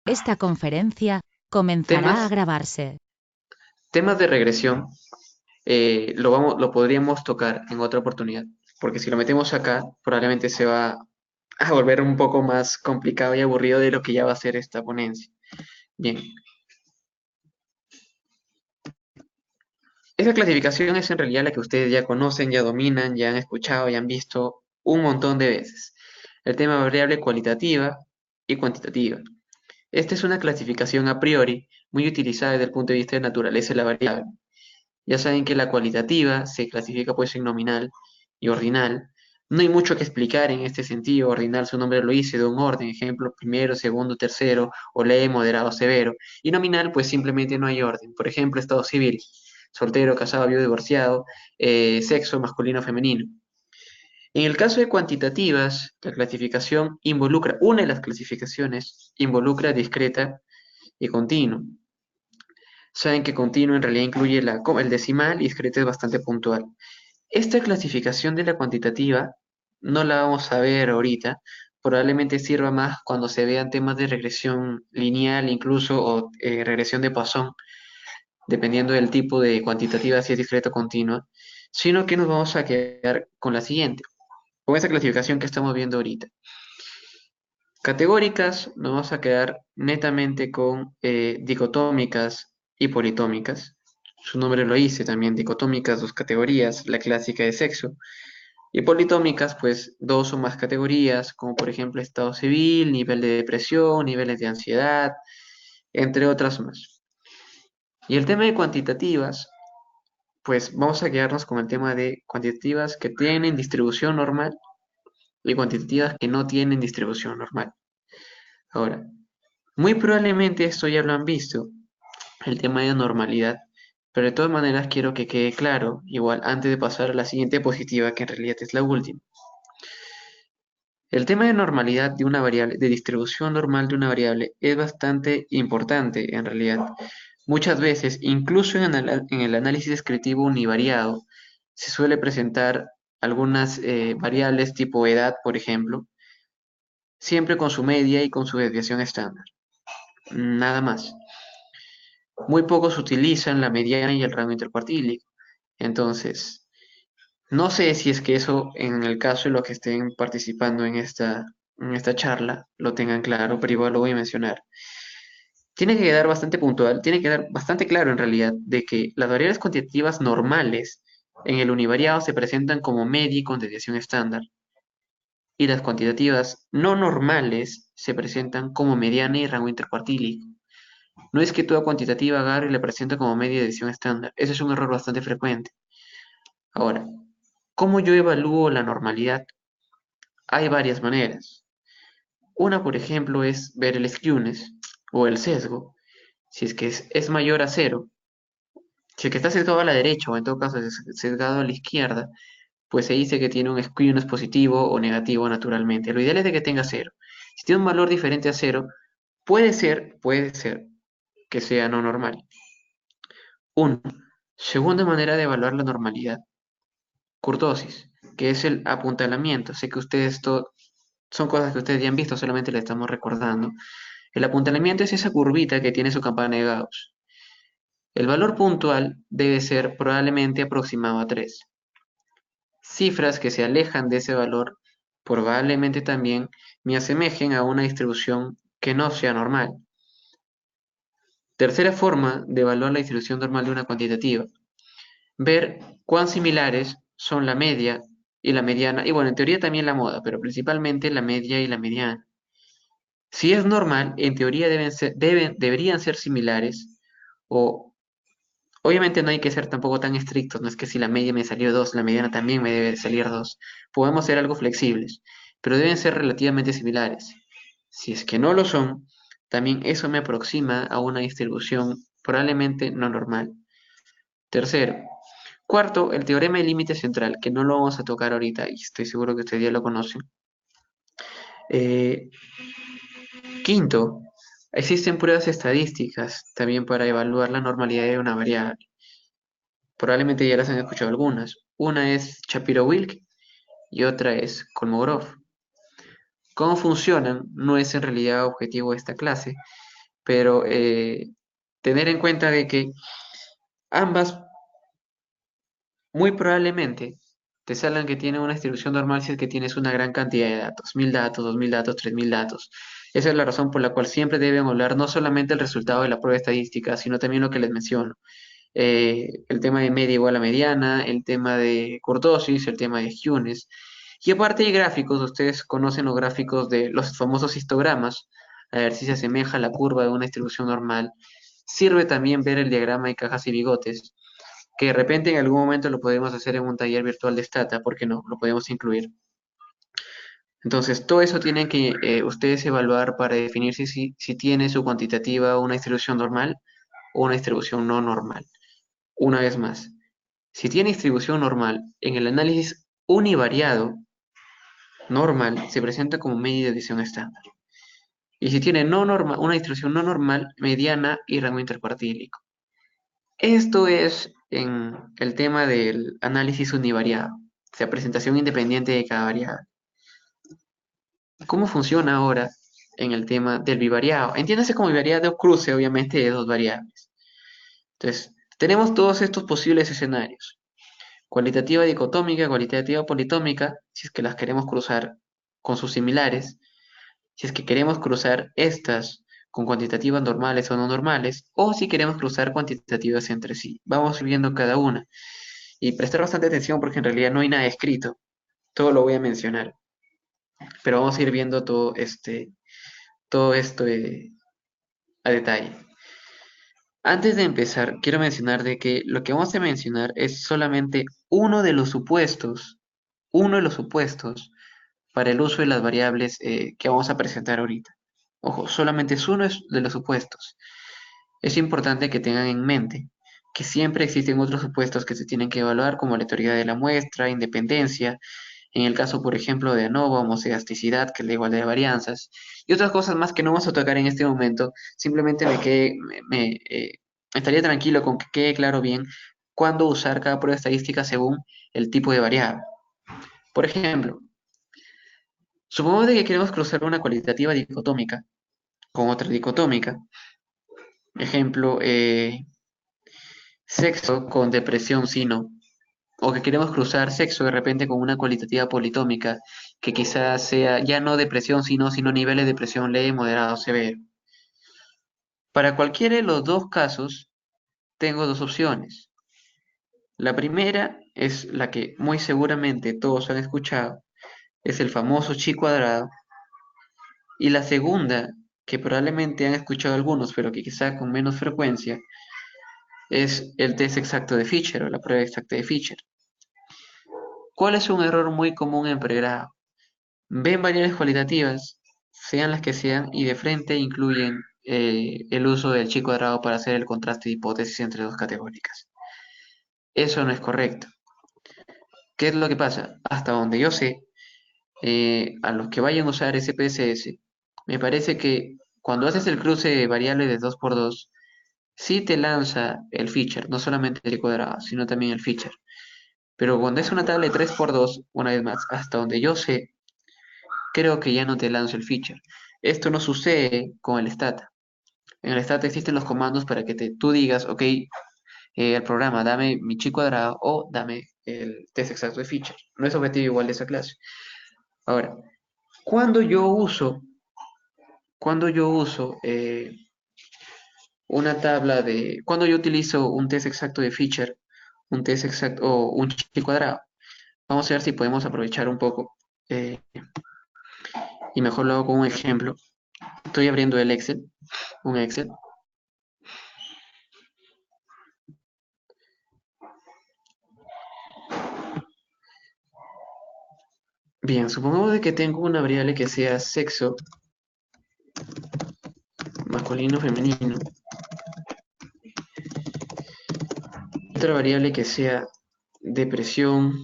Esta conferencia comenzará a Temas, grabarse. temas de regresión lo podríamos tocar en otra oportunidad, porque si lo metemos acá, probablemente se va a volver un poco más complicado y aburrido de lo que ya va a ser esta ponencia. Bien, esa clasificación es en realidad la que ustedes ya conocen, ya dominan, ya han escuchado, ya han visto un montón de veces. El tema de variable cualitativa y cuantitativa. Esta es una clasificación a priori muy utilizada desde el punto de vista de naturaleza de la variable. Ya saben que la cualitativa se clasifica pues en nominal y ordinal. No hay mucho que explicar en este sentido. Ordinal, su nombre lo dice, de un orden, ejemplo, primero, segundo, tercero, o leve, moderado, severo. Y nominal, pues simplemente no hay orden. Por ejemplo, estado civil, soltero, casado, viudo, divorciado, sexo, masculino, femenino. En el caso de cuantitativas, la clasificación involucra, una de las clasificaciones involucra discreta y continuo. Saben que continuo en realidad incluye el decimal y discreta es bastante puntual. Esta clasificación de la cuantitativa no la vamos a ver ahorita, probablemente sirva más cuando se vean temas de regresión lineal incluso o regresión de Poisson, dependiendo del tipo de cuantitativa, si es discreta o continua, sino que nos vamos a quedar con la siguiente, con esa clasificación que estamos viendo ahorita. Categóricas, nos vamos a quedar netamente con dicotómicas y politómicas. Su nombre lo dice también, dicotómicas, dos categorías, la clásica de sexo. Y politómicas, pues dos o más categorías, como por ejemplo estado civil, nivel de depresión, niveles de ansiedad, entre otras más. Y el tema de cuantitativas, pues vamos a quedarnos con el tema de cuantitativas que tienen distribución normal y cuantitativas que no tienen distribución normal. Ahora, muy probablemente esto ya lo han visto, el tema de normalidad, pero de todas maneras quiero que quede claro, igual antes de pasar a la siguiente diapositiva, que en realidad es la última. El tema de normalidad de una variable, de distribución normal de una variable, es bastante importante en realidad. Muchas veces, incluso en el análisis descriptivo univariado, se suele presentar algunas variables tipo edad, por ejemplo, siempre con su media y con su desviación estándar. Nada más. Muy pocos utilizan la mediana y el rango intercuartílico. Entonces, no sé si es que eso, en el caso de los que estén participando en esta charla, lo tengan claro, pero igual lo voy a mencionar. Tiene que quedar bastante puntual, tiene que quedar bastante claro en realidad de que las variables cuantitativas normales en el univariado se presentan como media y con desviación estándar, y las cuantitativas no normales se presentan como mediana y rango intercuartílico. No es que toda cuantitativa agarre y le presenta como media y desviación estándar, ese es un error bastante frecuente. Ahora, ¿cómo yo evalúo la normalidad? Hay varias maneras. Una, por ejemplo, es ver el skewness o el sesgo. Si es que es mayor a cero, si es que está sesgado a la derecha o en todo caso es sesgado a la izquierda, pues se dice que tiene un skewness positivo o negativo naturalmente. Lo ideal es de que tenga cero. Si tiene un valor diferente a cero, puede ser que sea no normal. Uno. Segunda manera de evaluar la normalidad, kurtosis, que es el apuntalamiento. Sé que son cosas que ustedes ya han visto, solamente le estamos recordando. El apuntalamiento es esa curvita que tiene su campana de Gauss. El valor puntual debe ser probablemente aproximado a 3. Cifras que se alejan de ese valor probablemente también me asemejen a una distribución que no sea normal. Tercera forma de evaluar la distribución normal de una cuantitativa. Ver cuán similares son la media y la mediana, y bueno, en teoría también la moda, pero principalmente la media y la mediana. Si es normal, en teoría deberían ser similares, o obviamente no hay que ser tampoco tan estrictos, no es que si la media me salió 2, la mediana también me debe salir 2. Podemos ser algo flexibles, pero deben ser relativamente similares. Si es que no lo son, también eso me aproxima a una distribución probablemente no normal. Tercero, cuarto, el teorema del límite central, que no lo vamos a tocar ahorita y estoy seguro que ustedes ya lo conocen. Eh, Quinto, existen pruebas estadísticas también para evaluar la normalidad de una variable. Probablemente ya las han escuchado algunas. Una es Shapiro-Wilk y otra es Kolmogorov. ¿Cómo funcionan? No es en realidad objetivo de esta clase, pero tener en cuenta de que ambas muy probablemente te salgan que tienen una distribución normal si es que tienes una gran cantidad de datos, 1000 datos, 2000 datos, 3000 datos. Esa es la razón por la cual siempre deben hablar no solamente el resultado de la prueba estadística, sino también lo que les menciono. El tema de media igual a mediana, el tema de kurtosis, el tema de Hughes. Y aparte hay gráficos, ustedes conocen los gráficos de los famosos histogramas, a ver si se asemeja a la curva de una distribución normal. Sirve también ver el diagrama de cajas y bigotes, que de repente en algún momento lo podemos hacer en un taller virtual de Stata, ¿por qué no? Lo podemos incluir. Entonces, todo eso tienen que ustedes evaluar para definir si tiene su cuantitativa una distribución normal o una distribución no normal. Una vez más, si tiene distribución normal, en el análisis univariado normal se presenta como media de desviación estándar. Y si tiene no normal, una distribución no normal, mediana y rango intercuartílico. Esto es en el tema del análisis univariado, o sea, presentación independiente de cada variable. ¿Cómo funciona ahora en el tema del bivariado? Entiéndase como bivariado cruce, obviamente, de dos variables. Entonces, tenemos todos estos posibles escenarios. Cualitativa dicotómica, cualitativa politómica, si es que las queremos cruzar con sus similares, si es que queremos cruzar estas con cuantitativas normales o no normales, o si queremos cruzar cuantitativas entre sí. Vamos viendo cada una. Y prestar bastante atención porque en realidad no hay nada escrito. Todo lo voy a mencionar. Pero vamos a ir viendo todo esto a detalle. Antes de empezar, quiero mencionar de que lo que vamos a mencionar es solamente uno de los supuestos para el uso de las variables que vamos a presentar ahorita. Ojo, solamente es uno de los supuestos. Es importante que tengan en mente que siempre existen otros supuestos que se tienen que evaluar, como la teoría de la muestra, independencia, en el caso, por ejemplo, de ANOVA, homocedasticidad, que es la igualdad de varianzas, y otras cosas más que no vamos a tocar en este momento. Simplemente estaría tranquilo con que quede claro bien cuándo usar cada prueba estadística según el tipo de variable. Por ejemplo, supongamos de que queremos cruzar una cualitativa dicotómica con otra dicotómica. Ejemplo, sexo con depresión sino. O que queremos cruzar sexo de repente con una cualitativa politómica, que quizás sea ya no depresión sino niveles de depresión leve, moderado, severo. Para cualquiera de los dos casos, tengo dos opciones. La primera es la que muy seguramente todos han escuchado, es el famoso chi cuadrado. Y la segunda, que probablemente han escuchado algunos, pero que quizá con menos frecuencia, es el test exacto de Fisher o la prueba exacta de Fisher. ¿Cuál es un error muy común en pregrado? Ven variables cualitativas, sean las que sean, y de frente incluyen el uso del chi cuadrado para hacer el contraste de hipótesis entre dos categóricas. Eso no es correcto. ¿Qué es lo que pasa? Hasta donde yo sé, a los que vayan a usar SPSS, me parece que cuando haces el cruce de variables de 2 por 2, sí te lanza el feature, no solamente el cuadrado, sino también el feature. Pero cuando es una tabla de 3 por 2, una vez más, hasta donde yo sé, creo que ya no te lanzo el feature. Esto no sucede con el stata. En el stata existen los comandos para que tú digas, ok, el programa, dame mi chi cuadrado o dame el test exacto de feature. No es objetivo igual de esa clase. Ahora, cuando yo uso, cuando yo uso una tabla de, cuando yo utilizo un test exacto de feature, un test exacto o un chi cuadrado, vamos a ver si podemos aprovechar un poco y mejor lo hago con un ejemplo. Estoy abriendo el Excel, un Excel. Bien, supongamos de que tengo una variable que sea sexo, masculino, femenino. Otra variable que sea depresión,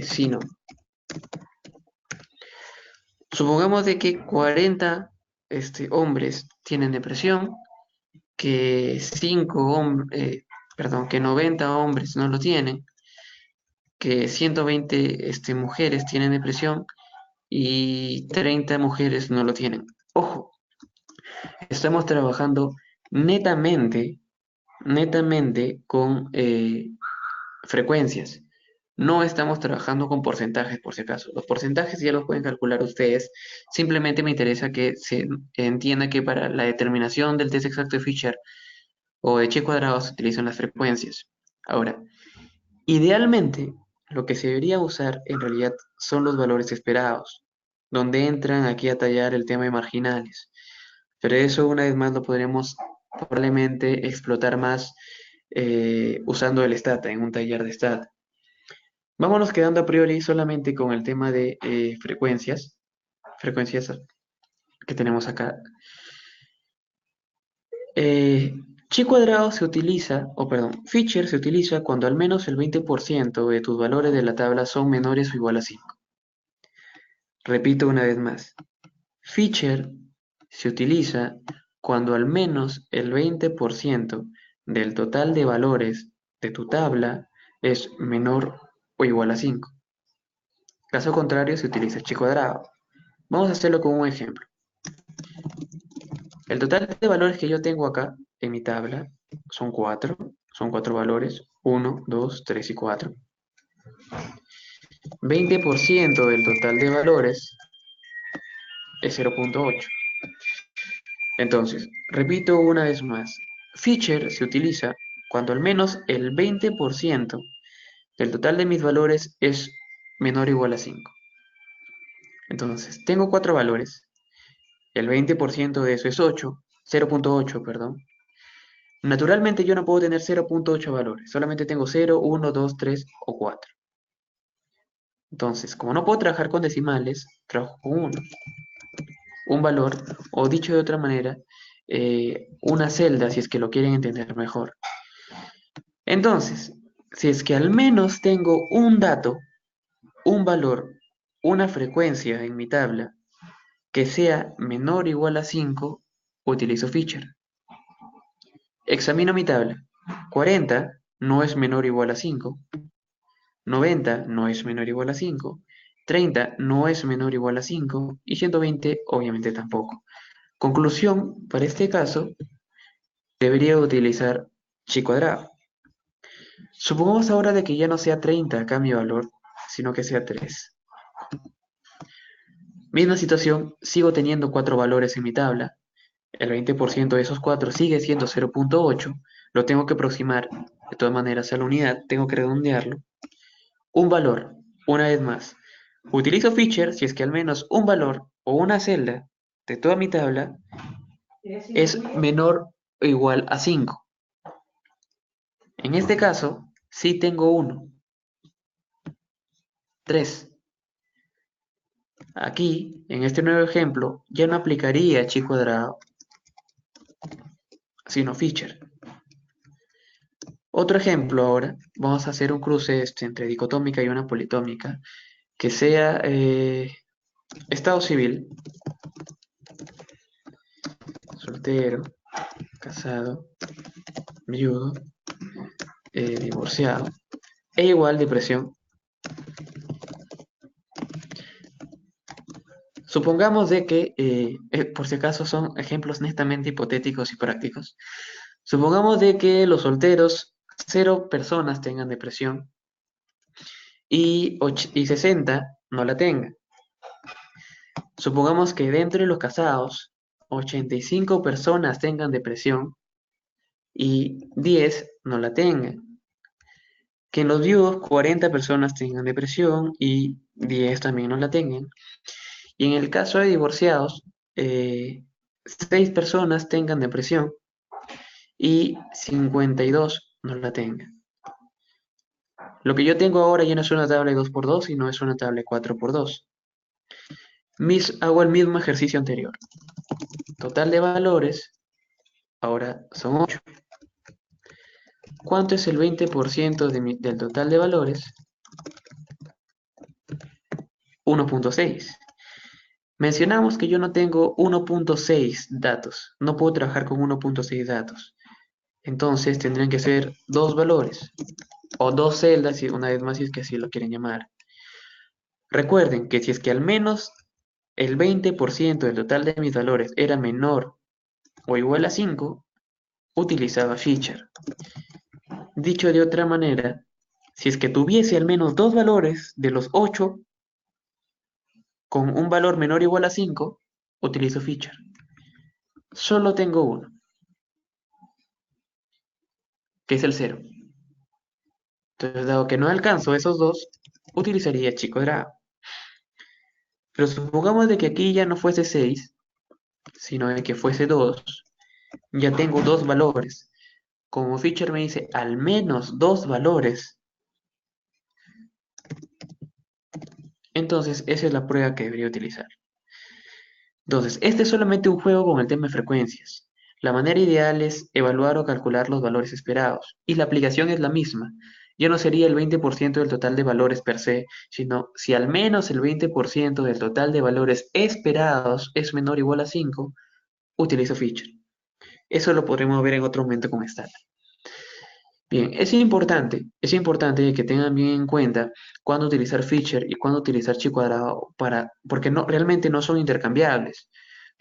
sino. Supongamos de que 40 hombres tienen depresión, que que 90 hombres no lo tienen, que 120 mujeres tienen depresión y 30 mujeres no lo tienen. Ojo, estamos trabajando netamente, netamente con frecuencias. No estamos trabajando con porcentajes, por si acaso. Los porcentajes ya los pueden calcular ustedes. Simplemente me interesa que se entienda que para la determinación del test exacto de Fisher o de chi cuadrado se utilizan las frecuencias. Ahora, idealmente, lo que se debería usar en realidad son los valores esperados, donde entran aquí a tallar el tema de marginales. Pero eso una vez más lo podremos probablemente explotar más usando el STAT en un taller de STAT. Vámonos quedando a priori solamente con el tema de frecuencias que tenemos acá. Chi cuadrado se utiliza, o perdón, Fisher se utiliza cuando al menos el 20% de tus valores de la tabla son menores o igual a 5. Repito una vez más. Fisher se utiliza cuando al menos el 20% del total de valores de tu tabla es menor o igual a 5. Caso contrario, se utiliza chi cuadrado. Vamos a hacerlo con un ejemplo. El total de valores que yo tengo acá en mi tabla son 4. Son 4 valores. 1, 2, 3 y 4. 20% del total de valores es 0.8. Entonces, repito una vez más. Fisher se utiliza cuando al menos el 20% del total de mis valores es menor o igual a 5. Entonces, tengo 4 valores. El 20% de eso es 8, 0.8, perdón. Naturalmente yo no puedo tener 0.8 valores, solamente tengo 0, 1, 2, 3 o 4. Entonces, como no puedo trabajar con decimales, trabajo con 1. Un valor, o dicho de otra manera, una celda si es que lo quieren entender mejor. Entonces, si es que al menos tengo un dato, un valor, una frecuencia en mi tabla que sea menor o igual a 5, utilizo Fisher. Examino mi tabla. 40 no es menor o igual a 5. 90 no es menor o igual a 5. 30 no es menor o igual a 5. Y 120 obviamente tampoco. Conclusión, para este caso, debería utilizar chi cuadrado. Supongamos ahora de que ya no sea 30 acá mi valor, sino que sea 3. Misma situación, sigo teniendo 4 valores en mi tabla. El 20% de esos 4 sigue siendo 0.8. Lo tengo que aproximar de todas maneras a la unidad, tengo que redondearlo. Un valor, una vez más. Utilizo Fisher si es que al menos un valor o una celda de toda mi tabla es menor o igual a 5. En este caso, sí tengo 1, 3. Aquí, en este nuevo ejemplo, ya no aplicaría chi cuadrado, sino Fisher. Otro ejemplo ahora, vamos a hacer un cruce entre dicotómica y una politómica, que sea estado civil, soltero, casado, viudo, divorciado, e igual depresión. Supongamos de que, por si acaso son ejemplos netamente hipotéticos y prácticos, supongamos de que los solteros, 0 personas tengan depresión y 60 no la tengan. Supongamos que dentro de los casados, 85 personas tengan depresión y 10 no la tengan. Que en los viudos 40 personas tengan depresión y 10 también no la tengan. Y en el caso de divorciados, 6 personas tengan depresión y 52 no la tengan. Lo que yo tengo ahora ya no es una tabla de 2x2, sino es una tabla de 4x2. Hago el mismo ejercicio anterior. Total de valores, ahora son 8. ¿Cuánto es el 20% del total de valores? 1.6. Mencionamos que yo no tengo 1.6 datos. No puedo trabajar con 1.6 datos. Entonces tendrían que ser 2 valores. O 2 celdas, una vez más si es que así lo quieren llamar. Recuerden que si es que al menos el 20% del total de mis valores era menor o igual a 5, utilizaba feature. Dicho de otra manera, si es que tuviese al menos dos valores de los 8 con un valor menor o igual a 5, utilizo feature. Solo tengo uno, que es el 0. Entonces, dado que no alcanzo esos dos, utilizaría chico cuadrado. Pero supongamos de que aquí ya no fuese 6, sino de que fuese 2. Ya tengo dos valores. Como feature me dice al menos dos valores, entonces esa es la prueba que debería utilizar. Entonces, este es solamente un juego con el tema de frecuencias. La manera ideal es evaluar o calcular los valores esperados, y la aplicación es la misma. Ya no sería el 20% del total de valores per se, sino si al menos el 20% del total de valores esperados es menor o igual a 5, utilizo feature. Eso lo podremos ver en otro momento con estándar. Bien, es importante que tengan bien en cuenta cuándo utilizar feature y cuándo utilizar chi cuadrado porque no, realmente no son intercambiables.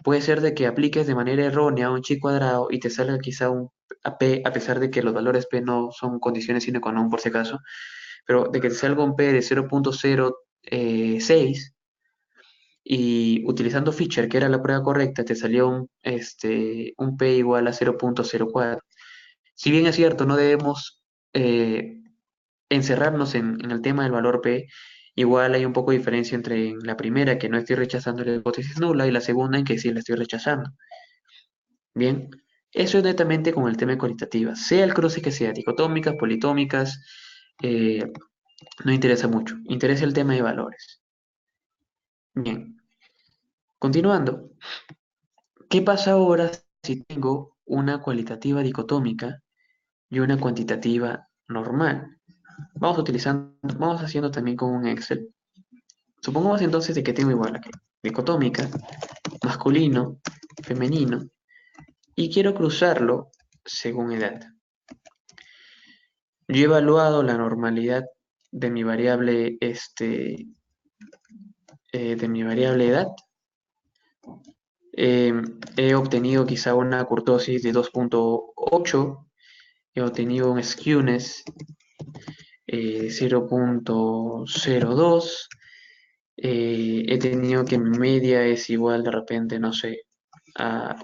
Puede ser de que apliques de manera errónea un chi cuadrado y te salga quizá un P, a pesar de que los valores P no son condiciones sine qua non por si acaso, pero de que te salga un P de 0.06 y utilizando feature, que era la prueba correcta, te salió un P igual a 0.04. Si bien es cierto, no debemos eh, encerrarnos en el tema del valor P, igual hay un poco de diferencia entre en la primera, que no estoy rechazando la hipótesis nula, y la segunda, en que sí la estoy rechazando. Bien, eso es netamente con el tema de cualitativa. Sea el cruce que sea, dicotómicas, politómicas, eh, no interesa mucho. Interesa el tema de valores. Bien, continuando. ¿Qué pasa ahora si tengo una cualitativa dicotómica y una cuantitativa normal? Vamos haciendo también con un Excel. Supongamos entonces de que tengo igual aquí, dicotómica, masculino, femenino, y quiero cruzarlo según edad. Yo he evaluado la normalidad de mi variable, edad. He obtenido quizá una kurtosis de 2.8, he obtenido un skewness 0.02, he tenido que mi media es igual de repente, no sé, a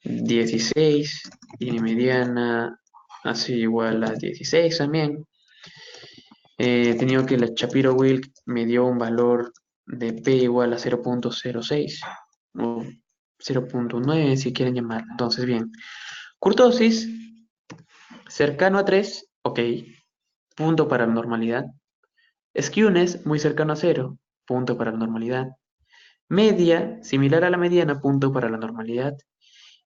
16 y mi mediana así igual a 16 también. He tenido que la Shapiro-Wilk me dio un valor de P igual a 0.06 o 0.9 si quieren llamar. Entonces, bien, kurtosis cercano a 3, ok, punto para la normalidad. Skewness muy cercano a 0, punto para la normalidad. Media similar a la mediana, punto para la normalidad.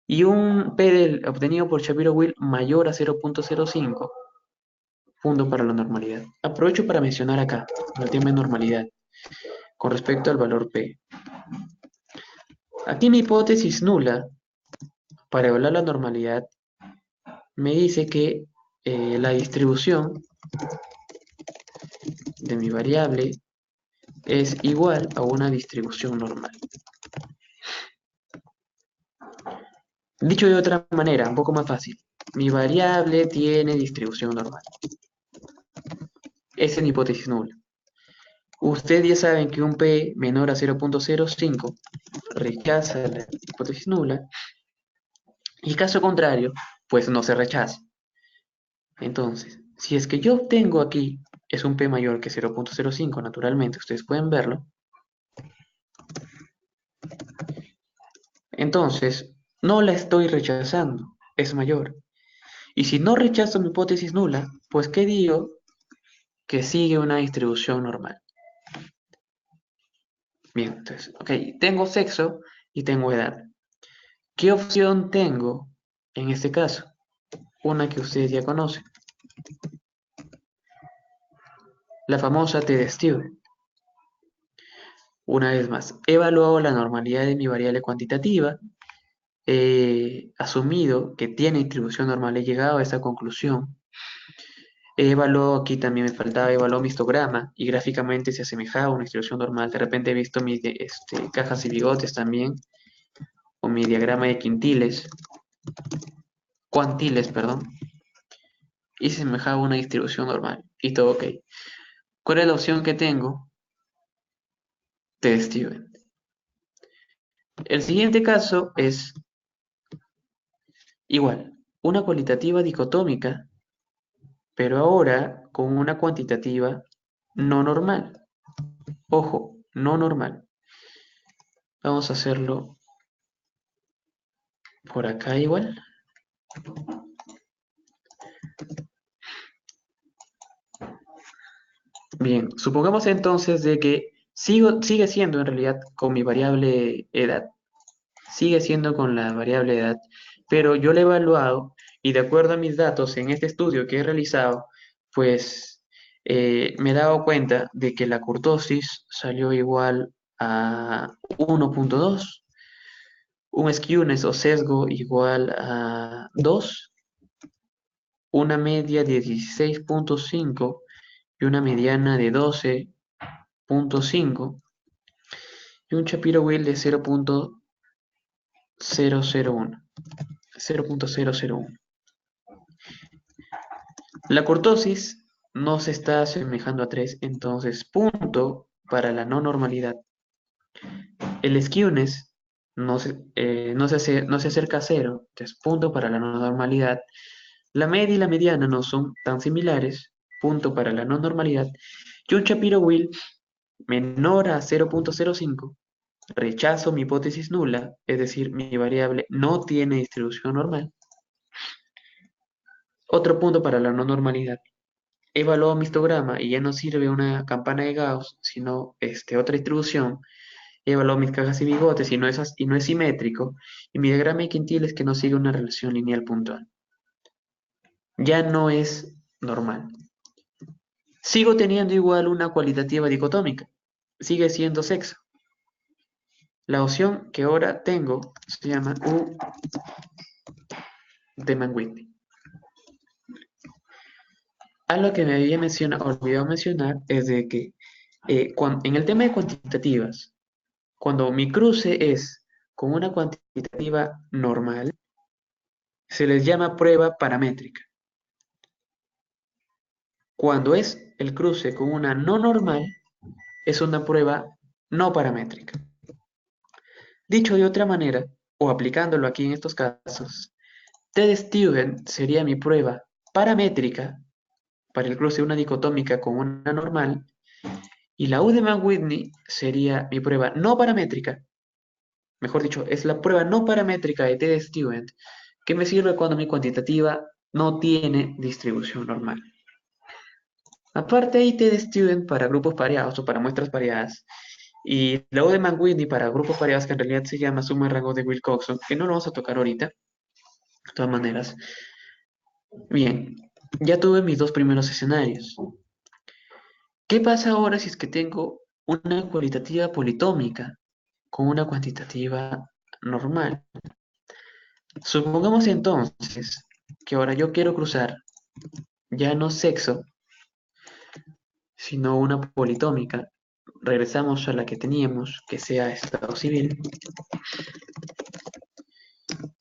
Y un P obtenido por Shapiro-Wilk mayor a 0.05, punto para la normalidad. Aprovecho para mencionar acá el tema de normalidad con respecto al valor P. Aquí mi hipótesis nula para evaluar la normalidad me dice que la distribución de mi variable es igual a una distribución normal. Dicho de otra manera, un poco más fácil, mi variable tiene distribución normal. Esa es mi hipótesis nula. Ustedes ya saben que un P menor a 0.05 rechaza la hipótesis nula y caso contrario, pues no se rechaza. Entonces, si es que yo obtengo aquí, es un P mayor que 0.05, naturalmente, ustedes pueden verlo. Entonces, no la estoy rechazando, es mayor. Y si no rechazo mi hipótesis nula, pues ¿qué digo? Que sigue una distribución normal. Bien, entonces, ok, tengo sexo y tengo edad. ¿Qué opción tengo en este caso? Una que ustedes ya conocen, la famosa T-de-Stewart. Una vez más, he evaluado la normalidad de mi variable cuantitativa, he asumido que tiene distribución normal, he llegado a esa conclusión. He evaluado aquí también me faltaba, evaluó mi histograma y gráficamente se asemejaba a una distribución normal. De repente he visto mis cajas y bigotes también, o mi diagrama de cuantiles, perdón, y se asemejaba a una distribución normal. Y todo ok. ¿Cuál es la opción que tengo? De Steven. El siguiente caso es igual, una cualitativa dicotómica, pero ahora con una cuantitativa no normal. Ojo, no normal. Vamos a hacerlo por acá igual. Bien, supongamos entonces de que sigue siendo en realidad con mi variable edad, sigue siendo con la variable edad, pero yo la he evaluado y de acuerdo a mis datos en este estudio que he realizado, pues me he dado cuenta de que la kurtosis salió igual a 1.2, un skewness o sesgo igual a 2, una media de 16.5 y una mediana de 12.5 y un Shapiro Wheel de 0.001. 0.001. La kurtosis no se está asemejando a 3, entonces punto para la no normalidad. El skewness no se acerca a 0, entonces punto para la no normalidad. La media y la mediana no son tan similares, punto para la no normalidad. Y un Shapiro Wheel menor a 0.05, rechazo mi hipótesis nula, es decir, mi variable no tiene distribución normal. Otro punto para la no normalidad. He evaluado mi histograma y ya no sirve una campana de Gauss, sino otra distribución. He evaluado mis cajas y bigotes y no es simétrico. Y mi diagrama de quintiles que no sigue una relación lineal puntual. Ya no es normal. Sigo teniendo igual una cualitativa dicotómica. Sigue siendo sexo. La opción que ahora tengo se llama U de Mann-Whitney. Algo que me había olvidado mencionar es de que en el tema de cuantitativas, cuando mi cruce es con una cuantitativa normal, se les llama prueba paramétrica. Cuando es el cruce con una no normal, es una prueba no paramétrica. Dicho de otra manera, o aplicándolo aquí en estos casos, T-de-Stuyvesant sería mi prueba paramétrica para el cruce de una dicotómica con una normal, y la U de Mann-Whitney sería mi prueba no paramétrica, mejor dicho, es la prueba no paramétrica de T-de-Stuyvesant que me sirve cuando mi cuantitativa no tiene distribución normal. Aparte hay T-de-Stuyvesant para grupos pareados o para muestras pareadas, y la U de Mann-Whitney para grupos pareados que en realidad se llama suma de rangos de Wilcoxon, que no lo vamos a tocar ahorita, de todas maneras. Bien, ya tuve mis dos primeros escenarios. ¿Qué pasa ahora si es que tengo una cualitativa politómica con una cuantitativa normal? Supongamos entonces que ahora yo quiero cruzar ya no sexo, sino una politómica. Regresamos a la que teníamos, que sea estado civil,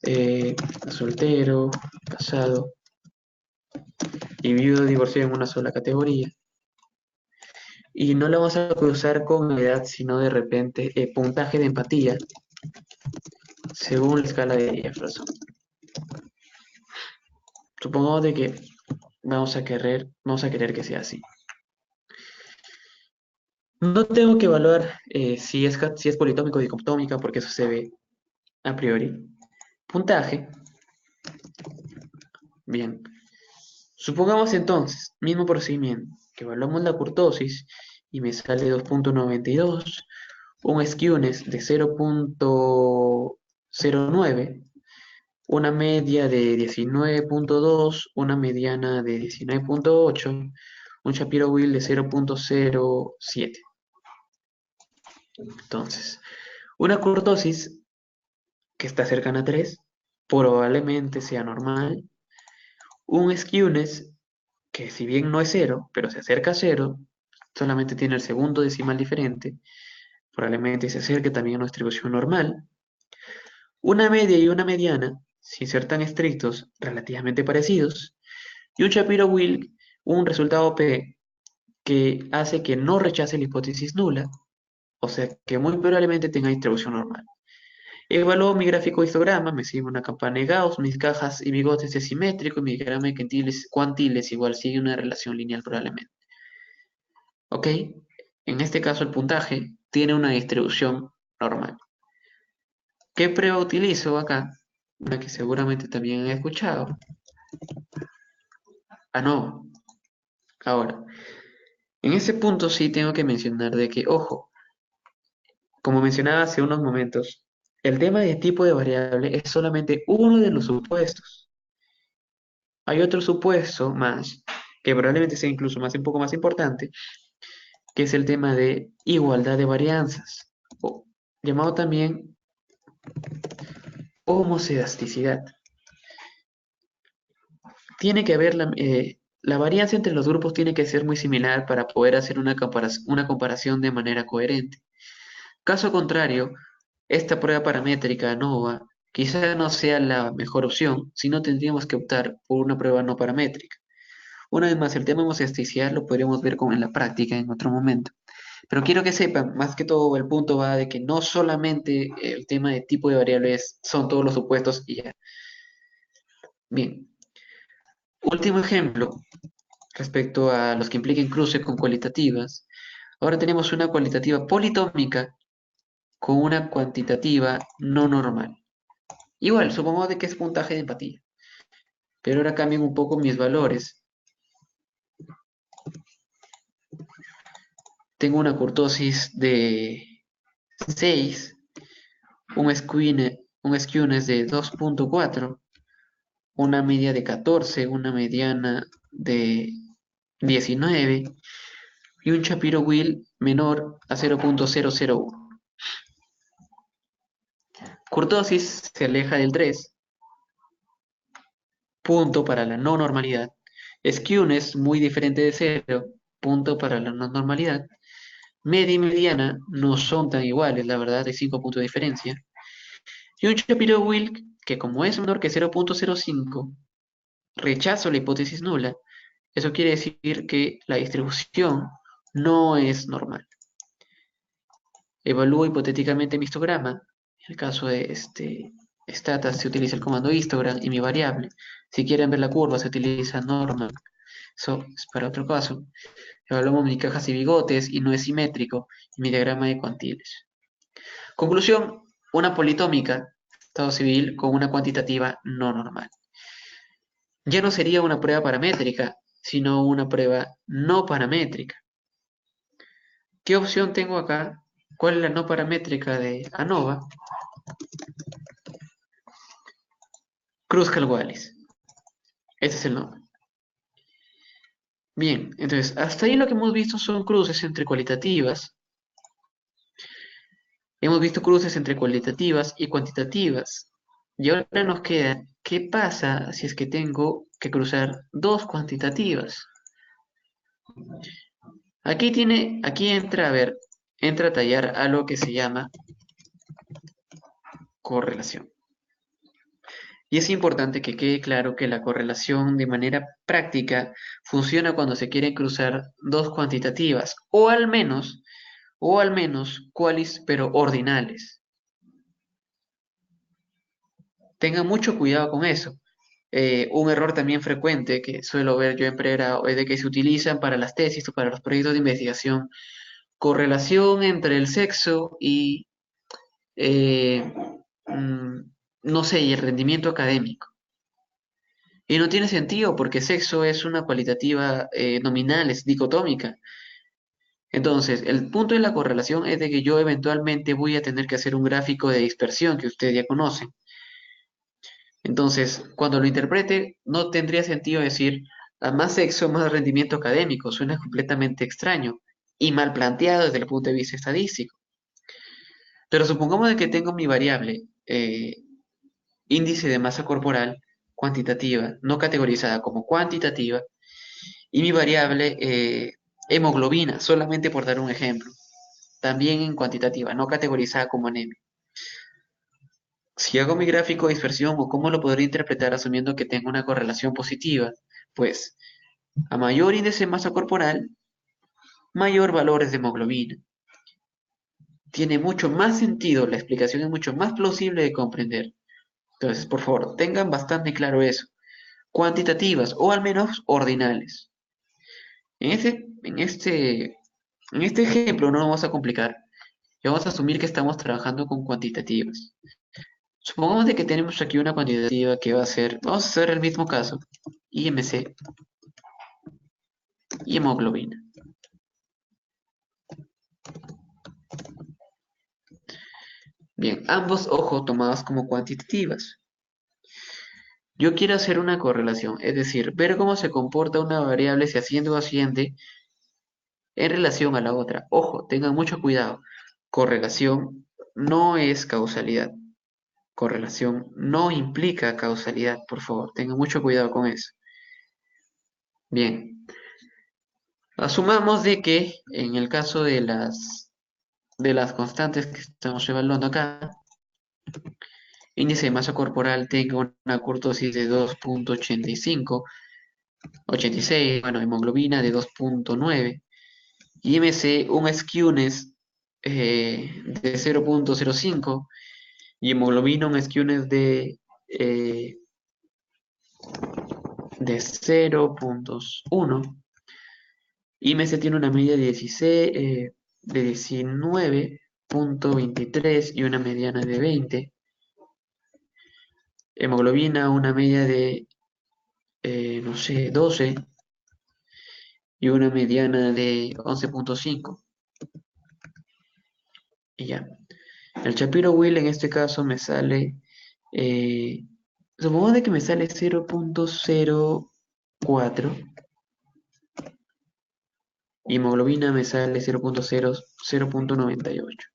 eh, soltero, casado y viudo divorciado en una sola categoría. Y no la vamos a cruzar con edad, sino de repente puntaje de empatía, según la escala de Jefferson. Supongamos de que vamos a querer que sea así. No tengo que evaluar si es politómico o dicotómica, porque eso se ve a priori. Puntaje. Bien. Supongamos entonces, mismo procedimiento, que evaluamos la kurtosis y me sale 2.92, un skewness de 0.09, una media de 19.2, una mediana de 19.8, un Shapiro Wheel de 0.07. Entonces, una kurtosis que está cercana a 3 probablemente sea normal. Un skewness que si bien no es cero, pero se acerca a cero, solamente tiene el segundo decimal diferente, probablemente se acerque también a una distribución normal. Una media y una mediana, sin ser tan estrictos, relativamente parecidos. Y un Shapiro-Wilk, un resultado P que hace que no rechace la hipótesis nula, o sea que muy probablemente tenga distribución normal. Evalúo mi gráfico histograma, me sigue una campana de Gauss, mis cajas y bigotes es simétrico, y mi diagrama de cuantiles igual sigue una relación lineal probablemente. ¿Ok? En este caso el puntaje tiene una distribución normal. ¿Qué prueba utilizo acá? Una que seguramente también he escuchado. No. Ahora, en ese punto sí tengo que mencionar de que, ojo, como mencionaba hace unos momentos, el tema de tipo de variable es solamente uno de los supuestos. Hay otro supuesto más, que probablemente sea incluso un poco más importante, que es el tema de igualdad de varianzas, o llamado también homocedasticidad. Tiene que haber la varianza entre los grupos tiene que ser muy similar para poder hacer una comparación de manera coherente. Caso contrario, esta prueba paramétrica ANOVA quizá no sea la mejor opción, si no tendríamos que optar por una prueba no paramétrica. Una vez más, el tema de homocedasticidad lo podríamos ver en la práctica en otro momento. Pero quiero que sepan, más que todo, el punto va de que no solamente el tema de tipo de variables son todos los supuestos y ya. Bien, último ejemplo respecto a los que impliquen cruce con cualitativas. Ahora tenemos una cualitativa politómica con una cuantitativa no normal. Igual, supongamos de que es puntaje de empatía. Pero ahora cambian un poco mis valores. Tengo una kurtosis de 6, un skewness de 2.4, una media de 14, una mediana de 19 y un Shapiro-Wilk menor a 0.001. Kurtosis se aleja del 3, punto para la no normalidad. Skewness muy diferente de 0, punto para la no normalidad. Media y mediana no son tan iguales, la verdad, hay 5 puntos de diferencia. Y un Shapiro-Wilk que como es menor que 0.05, rechazo la hipótesis nula. Eso quiere decir que la distribución no es normal. Evalúo hipotéticamente mi histograma. En el caso de stata se utiliza el comando histogram y mi variable. Si quieren ver la curva se utiliza normal. Eso es para otro caso. Evaluamos mis cajas y bigotes y no es simétrico y mi diagrama de cuantiles. Conclusión, una politómica, estado civil con una cuantitativa no normal. Ya no sería una prueba paramétrica, sino una prueba no paramétrica. ¿Qué opción tengo acá? ¿Cuál es la no paramétrica de ANOVA? Kruskal-Wallis. Ese es el nombre. Bien, entonces, hasta ahí lo que hemos visto son cruces entre cualitativas. Hemos visto cruces entre cualitativas y cuantitativas. Y ahora nos queda, ¿qué pasa si es que tengo que cruzar dos cuantitativas? Aquí entra, a ver, entra a tallar algo que se llama correlación. Y es importante que quede claro que la correlación de manera práctica funciona cuando se quieren cruzar dos cuantitativas, o al menos cualis, pero ordinales. Tengan mucho cuidado con eso. Un error también frecuente que suelo ver yo en pregrado es de que se utilizan para las tesis o para los proyectos de investigación correlación entre el sexo y, eh, mm, no sé, y el rendimiento académico. Y no tiene sentido porque sexo es una cualitativa nominal, es dicotómica. Entonces, el punto de la correlación es de que yo eventualmente voy a tener que hacer un gráfico de dispersión que ustedes ya conocen. Entonces, cuando lo interprete, no tendría sentido decir a más sexo, más rendimiento académico. Suena completamente extraño y mal planteado desde el punto de vista estadístico. Pero supongamos de que tengo mi variable índice de masa corporal cuantitativa, no categorizada como cuantitativa, y mi variable hemoglobina, solamente por dar un ejemplo. También en cuantitativa, no categorizada como anemia. Si hago mi gráfico de dispersión o cómo lo podría interpretar asumiendo que tengo una correlación positiva, pues a mayor índice de masa corporal, mayor valores de hemoglobina. Tiene mucho más sentido, la explicación es mucho más plausible de comprender. Entonces, por favor, tengan bastante claro eso. Cuantitativas o al menos ordinales. En este ejemplo no nos vamos a complicar y vamos a asumir que estamos trabajando con cuantitativas. Supongamos de que tenemos aquí una cuantitativa que va a ser, vamos a hacer el mismo caso, IMC y hemoglobina. Bien, ambos, ojo, tomados como cuantitativas. Yo quiero hacer una correlación, es decir, ver cómo se comporta una variable si asciende o asciende en relación a la otra. Ojo, tengan mucho cuidado. Correlación no es causalidad. Correlación no implica causalidad, por favor, tengan mucho cuidado con eso. Bien, asumamos de que en el caso de las constantes que estamos evaluando acá, índice de masa corporal tenga una kurtosis de 2,85, 86, bueno, hemoglobina de 2,9 y MC un skewness de 0,05 y hemoglobina un skewness de 0,1. IMC tiene una media de 16, de 19,23 y una mediana de 20. Hemoglobina una media de, no sé, 12 y una mediana de 11,5. Y ya. El Shapiro-Wilk en este caso me sale, eh, supongo de que me sale 0,04 y hemoglobina me sale 0,98.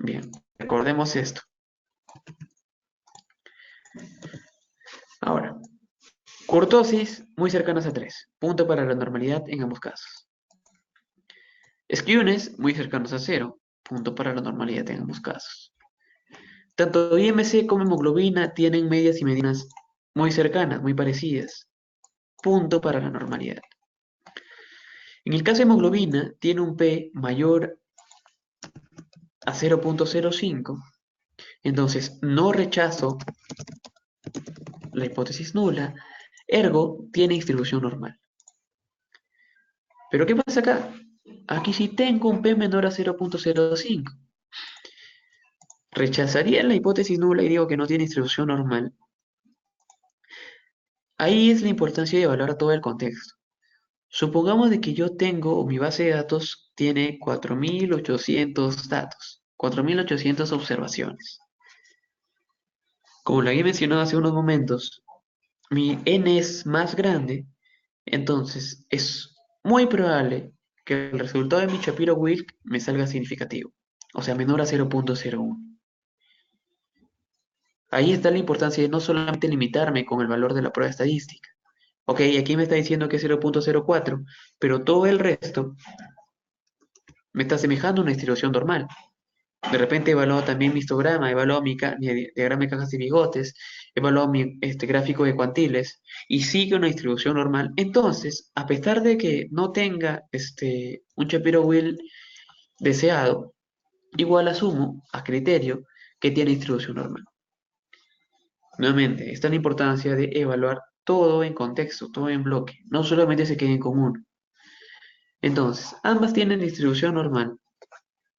Bien, recordemos esto. Ahora, kurtosis muy cercanas a 3, punto para la normalidad en ambos casos. Skewness muy cercanos a 0, punto para la normalidad en ambos casos. Tanto IMC como hemoglobina tienen medias y medianas muy cercanas, muy parecidas, punto para la normalidad. En el caso de hemoglobina, tiene un P mayor a 0,05, entonces no rechazo la hipótesis nula, ergo tiene distribución normal. Pero ¿qué pasa acá? Aquí sí tengo un P menor a 0,05. Rechazaría la hipótesis nula y digo que no tiene distribución normal. Ahí es la importancia de evaluar todo el contexto. Supongamos de que yo tengo, o mi base de datos tiene 4.800 datos, 4.800 observaciones. Como lo había mencionado hace unos momentos, mi n es más grande, entonces es muy probable que el resultado de mi Shapiro-Wilk me salga significativo, o sea, menor a 0,01. Ahí está la importancia de no solamente limitarme con el valor de la prueba estadística. Ok, aquí me está diciendo que es 0,04, pero todo el resto me está asemejando a una distribución normal. De repente he evaluado también mi histograma, he evaluado mi diagrama de cajas y bigotes, he evaluado mi gráfico de cuantiles y sigue una distribución normal. Entonces, a pesar de que no tenga un Shapiro-Wilk deseado, igual asumo a criterio que tiene distribución normal. Nuevamente, está la importancia de evaluar todo en contexto, todo en bloque, no solamente se quede en común. Entonces, ambas tienen distribución normal.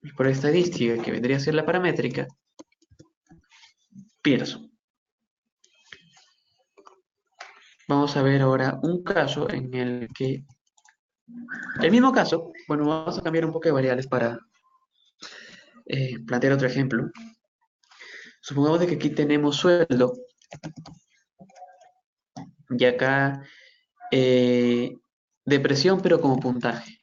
Y por estadística, que vendría a ser la paramétrica, Pearson. Vamos a ver ahora un caso en el que, el mismo caso, bueno, vamos a cambiar un poco de variables para plantear otro ejemplo. Supongamos de que aquí tenemos sueldo y acá depresión, pero como puntaje.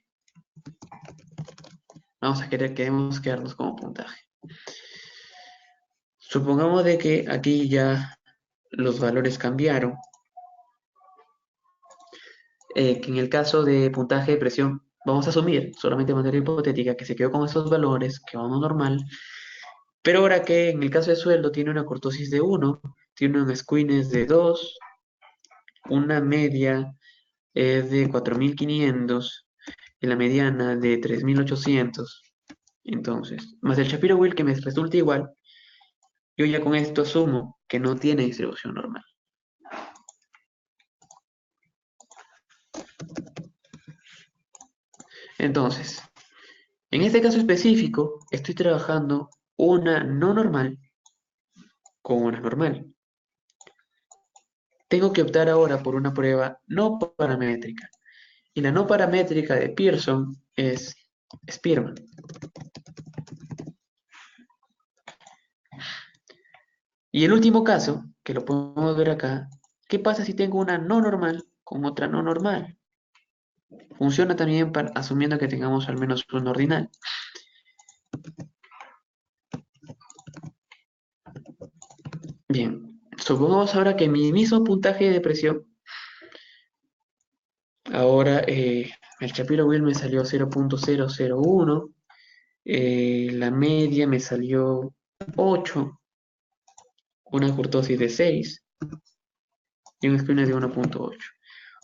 Queremos quedarnos como puntaje. Supongamos de que aquí ya los valores cambiaron. que en el caso de puntaje de presión, vamos a asumir, solamente de manera hipotética, que se quedó con esos valores, que va a uno normal, pero ahora que en el caso de sueldo tiene una cortosis de 1, tiene un squeeze de 2, una media de 4.500 y la mediana de 3.800. Entonces, más el Shapiro-Wilk que me resulta igual, yo ya con esto asumo que no tiene distribución normal. Entonces, en este caso específico, estoy trabajando una no normal con una normal. Tengo que optar ahora por una prueba no paramétrica. Y la no paramétrica de Pearson es Spearman. Y el último caso, que lo podemos ver acá, ¿qué pasa si tengo una no normal con otra no normal? Funciona también asumiendo que tengamos al menos un ordinal. Bien, supongamos ahora que mi mismo puntaje de presión, ahora el Shapiro-Wilk me salió 0.001, la media me salió 8, una kurtosis de 6 y un spin de 1.8.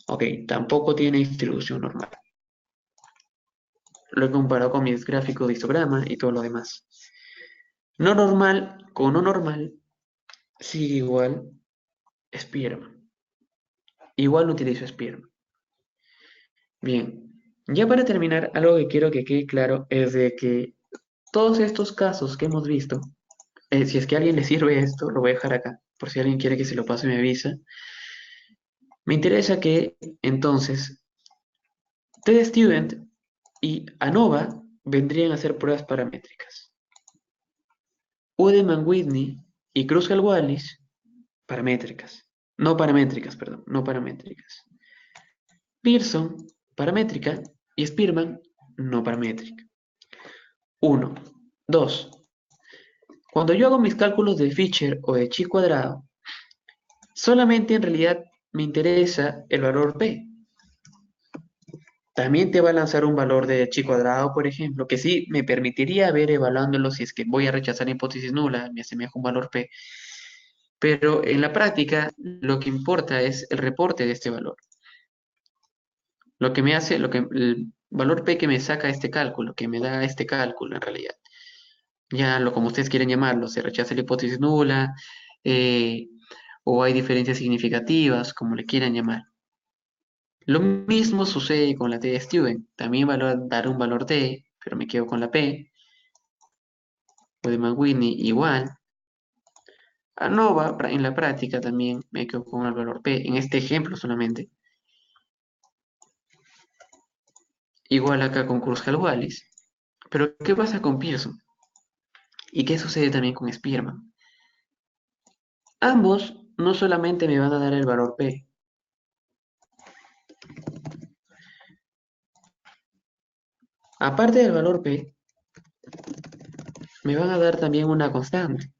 Ok, tampoco tiene distribución normal. Lo he comparado con mis gráficos de histograma y todo lo demás. No normal con no normal sigue igual Spearman. Igual utilizo Spearman. Bien, ya para terminar, algo que quiero que quede claro es de que todos estos casos que hemos visto, si es que a alguien le sirve esto, lo voy a dejar acá, por si alguien quiere que se lo pase me avisa. Me interesa que entonces TestStudent y ANOVA vendrían a ser pruebas paramétricas. Udeman-Whitney y Kruskal-Wallis, paramétricas. No paramétricas, perdón, no paramétricas. Pearson, paramétrica, y Spearman, no paramétrica. 1. 2. Cuando yo hago mis cálculos de Fisher o de chi cuadrado, solamente en realidad me interesa el valor P. También te va a lanzar un valor de chi cuadrado, por ejemplo, que sí me permitiría ver evaluándolo si es que voy a rechazar la hipótesis nula, me asemeja un valor P. Pero en la práctica, lo que importa es el reporte de este valor. Lo que me hace, el valor P que me saca este cálculo, que me da este cálculo en realidad. Ya lo como ustedes quieren llamarlo, se rechaza la hipótesis nula, eh, o hay diferencias significativas, como le quieran llamar. Lo mismo sucede con la T de Steuben. También va a dar un valor T, pero me quedo con la P. O de McWhinney igual. ANOVA en la práctica también me quedo con el valor P. En este ejemplo solamente. Igual acá con Kurzweil-Wallis. Pero ¿qué pasa con Pearson? ¿Y qué sucede también con Spearman? Ambos no solamente me van a dar el valor P. Aparte del valor P, me van a dar también una constante.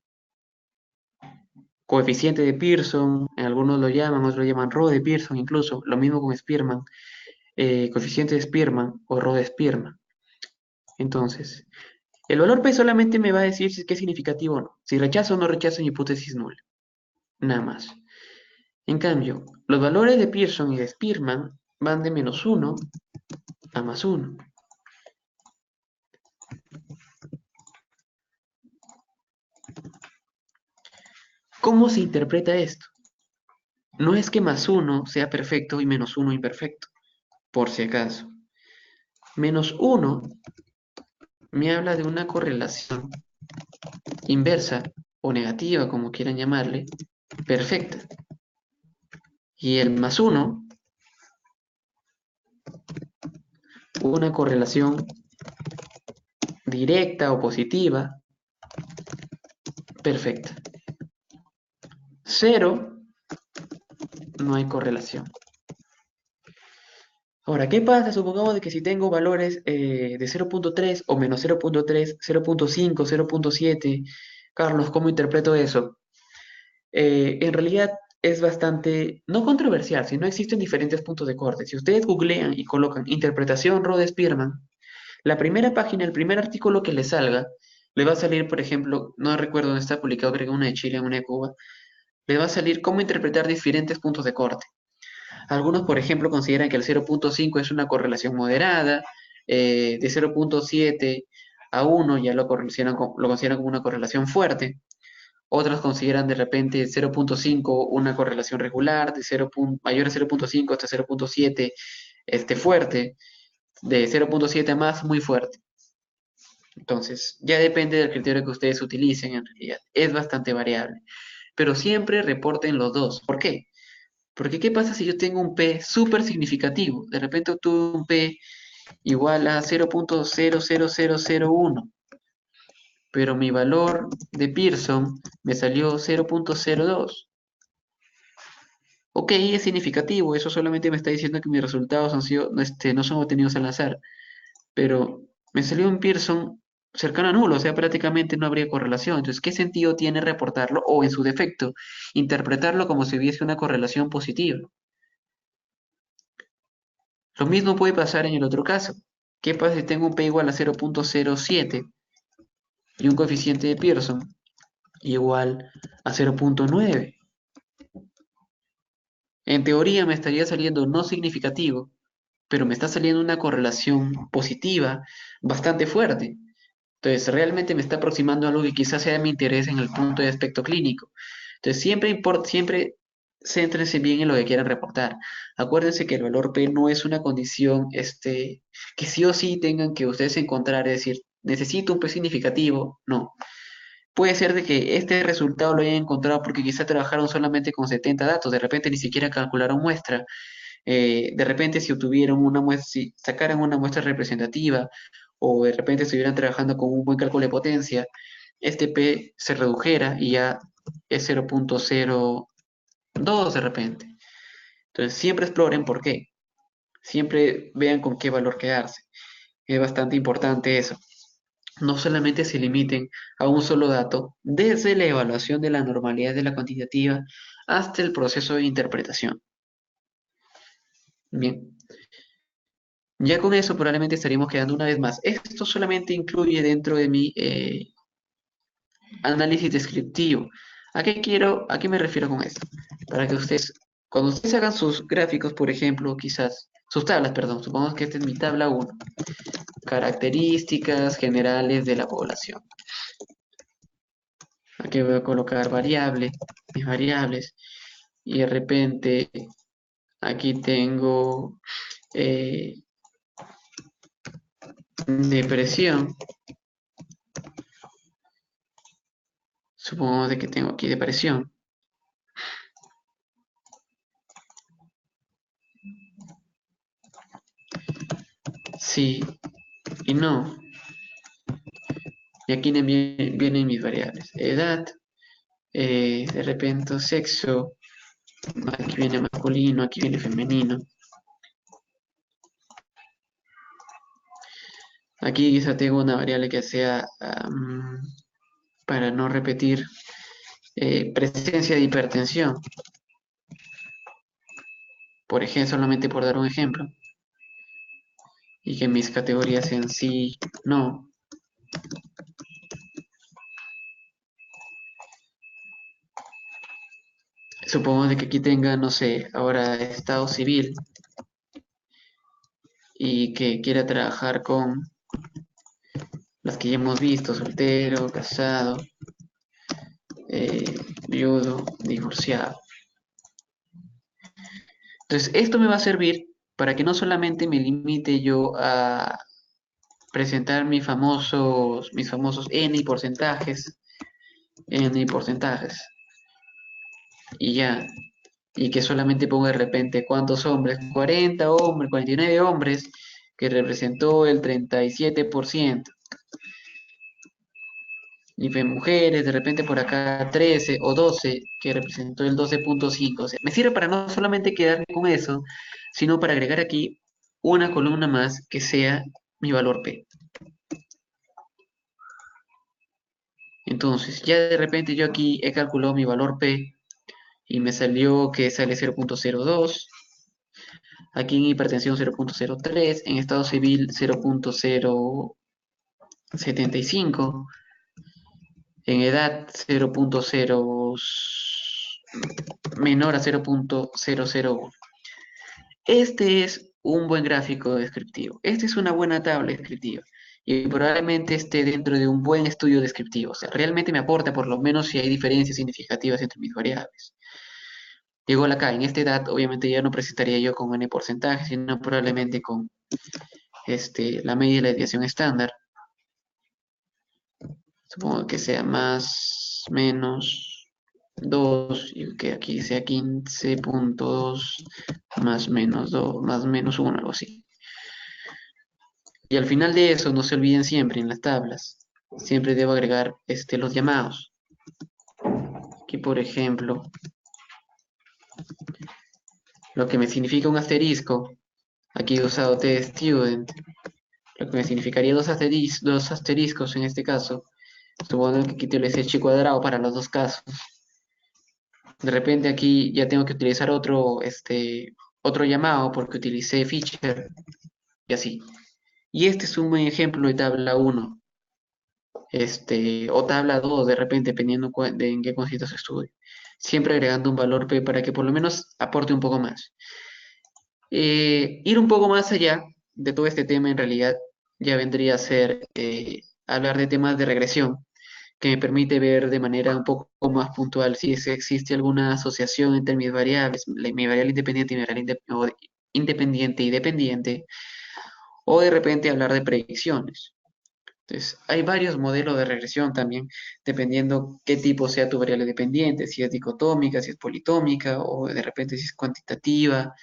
Coeficiente de Pearson, algunos lo llaman, otros lo llaman Rho de Pearson incluso. Lo mismo con Spearman. Coeficiente de Spearman o Rho de Spearman. Entonces, el valor P solamente me va a decir si es que es significativo o no. Si rechazo o no rechazo mi hipótesis nula. Nada más. En cambio, los valores de Pearson y de Spearman van de -1 a +1. ¿Cómo se interpreta esto? No es que +1 sea perfecto y -1 imperfecto, por si acaso. -1 me habla de una correlación inversa o negativa, como quieran llamarle, perfecta. Y el +1, una correlación directa o positiva, perfecta. 0, no hay correlación. Ahora, ¿qué pasa? Supongamos de que si tengo valores de 0.3 o -0.3, 0.5, 0.7, Carlos, ¿cómo interpreto eso? En realidad, es bastante, no controversial, sino existen diferentes puntos de corte. Si ustedes googlean y colocan interpretación Rode-Spearman, la primera página, el primer artículo que les salga, le va a salir, por ejemplo, no recuerdo dónde está publicado, creo que una de Chile, una de Cuba, le va a salir cómo interpretar diferentes puntos de corte. Algunos, por ejemplo, consideran que el 0.5 es una correlación moderada, de 0.7 a 1 ya lo consideran como una correlación fuerte. Otros consideran de repente 0.5 una correlación regular, de 0, mayor a 0.5 hasta 0.7 fuerte, de 0.7 a más muy fuerte. Entonces, ya depende del criterio que ustedes utilicen en realidad. Es bastante variable. Pero siempre reporten los dos. ¿Por qué? Porque ¿qué pasa si yo tengo un P súper significativo? De repente tuve un P igual a 0.00001, pero mi valor de Pearson me salió 0.02. Ok, es significativo, eso solamente me está diciendo que mis resultados han sido, no son obtenidos al azar, pero me salió un Pearson cercano a nulo, o sea, prácticamente no habría correlación. Entonces, ¿qué sentido tiene reportarlo o, en su defecto, interpretarlo como si hubiese una correlación positiva? Lo mismo puede pasar en el otro caso. ¿Qué pasa si tengo un P igual a 0.07 y un coeficiente de Pearson igual a 0.9? En teoría me estaría saliendo no significativo, pero me está saliendo una correlación positiva bastante fuerte. Entonces, realmente me está aproximando a algo que quizás sea de mi interés en el punto de aspecto clínico. Entonces, siempre céntrense bien en lo que quieran reportar. Acuérdense que el valor P no es una condición que sí o sí tengan que ustedes encontrar, es decir, necesito un P significativo. No. Puede ser de que este resultado lo hayan encontrado porque quizás trabajaron solamente con 70 datos, de repente ni siquiera calcularon muestra. De repente si obtuvieron una muestra, si sacaran una muestra representativa o de repente estuvieran trabajando con un buen cálculo de potencia, este P se redujera y ya es 0.02 de repente. Entonces siempre exploren por qué, siempre vean con qué valor quedarse. Es bastante importante eso. No solamente se limiten a un solo dato, desde la evaluación de la normalidad de la cuantitativa hasta el proceso de interpretación. Bien, ya con eso probablemente estaríamos quedando una vez más. Esto solamente incluye dentro de mi análisis descriptivo. ¿A qué me refiero con esto? Para que ustedes, cuando ustedes hagan sus gráficos, por ejemplo, quizás, sus tablas, perdón, supongamos que esta es mi tabla 1, características generales de la población. Aquí voy a colocar mis variables, y de repente aquí tengo eh, depresión. Supongamos de que tengo aquí depresión. Sí y no. Y aquí vienen mis variables. Edad, de repente sexo, aquí viene masculino, aquí viene femenino. Aquí quizá tengo una variable que sea, para no repetir, presencia de hipertensión. Por ejemplo, solamente por dar un ejemplo. Y que mis categorías sean sí, no. Supongo de que aquí tenga, no sé, ahora estado civil y que quiera trabajar con las que ya hemos visto, soltero, casado, viudo, divorciado. Entonces, esto me va a servir para que no solamente me limite yo a presentar mis famosos N porcentajes, y ya, y que solamente ponga de repente cuántos hombres, 40 hombres, 49 hombres, que representó el 37%. Y de mujeres, de repente por acá 13 o 12, que representó el 12.5. O sea, me sirve para no solamente quedarme con eso, sino para agregar aquí una columna más que sea mi valor P. Entonces, ya de repente yo aquí he calculado mi valor P y me salió que sale 0.02. Aquí en hipertensión 0.03, en estado civil 0.075, en edad 0.0 menor a 0.001. Este es un buen gráfico descriptivo. Esta es una buena tabla descriptiva y probablemente esté dentro de un buen estudio descriptivo. O sea, realmente me aporta por lo menos si hay diferencias significativas entre mis variables. Igual acá, en esta edad, obviamente ya no presentaría yo con n porcentaje, sino probablemente con la media y la desviación estándar. Supongo que sea más, menos 2 y que aquí sea 15.2 más menos 2, más menos 1, algo así. Y al final de eso, no se olviden siempre en las tablas, siempre debo agregar los llamados. Aquí, por ejemplo, lo que me significa un asterisco, aquí he usado tstudent, lo que me significaría dos asteriscos en este caso. Supongo que aquí utilicé chi cuadrado para los dos casos. De repente aquí ya tengo que utilizar otro llamado porque utilicé feature y así. Y este es un buen ejemplo de tabla 1, o tabla 2 de repente, dependiendo de en qué consiste su estudio. Siempre agregando un valor P para que por lo menos aporte un poco más. Ir un poco más allá de todo este tema en realidad ya vendría a ser hablar de temas de regresión, que me permite ver de manera un poco más puntual si existe alguna asociación entre mis variables, mi variable independiente y mi variable independiente y dependiente, o de repente hablar de predicciones. Entonces, hay varios modelos de regresión también, dependiendo qué tipo sea tu variable dependiente, si es dicotómica, si es politómica, o de repente si es cuantitativa,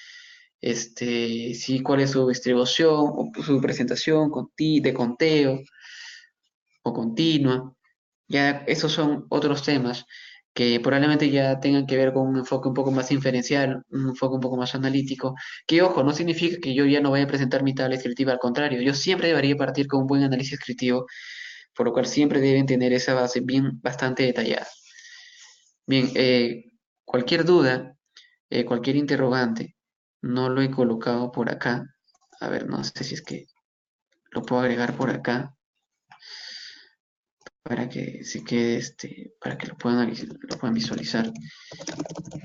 si cuál es su distribución o su presentación de conteo o continua. Ya esos son otros temas que probablemente ya tengan que ver con un enfoque un poco más inferencial, un enfoque un poco más analítico, que ojo, no significa que yo ya no vaya a presentar mi tabla descriptiva, al contrario, yo siempre debería partir con un buen análisis descriptivo, por lo cual siempre deben tener esa base bien bastante detallada. Bien, cualquier duda, cualquier interrogante, no lo he colocado por acá. A ver, no sé si es que lo puedo agregar por acá para que se quede para que lo puedan visualizar.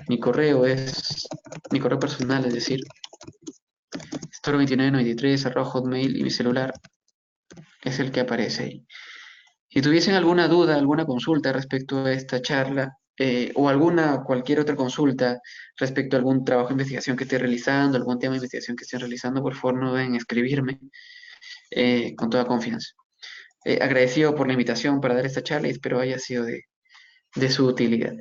Mi correo es, mi correo personal, es decir, store2993@hotmail y mi celular es el que aparece ahí. Si tuviesen alguna duda, alguna consulta respecto a esta charla, o cualquier otra consulta respecto a algún trabajo de investigación que esté realizando, algún tema de investigación que esté realizando, por favor no duden en escribirme con toda confianza. Agradecido por la invitación para dar esta charla y espero haya sido de su utilidad.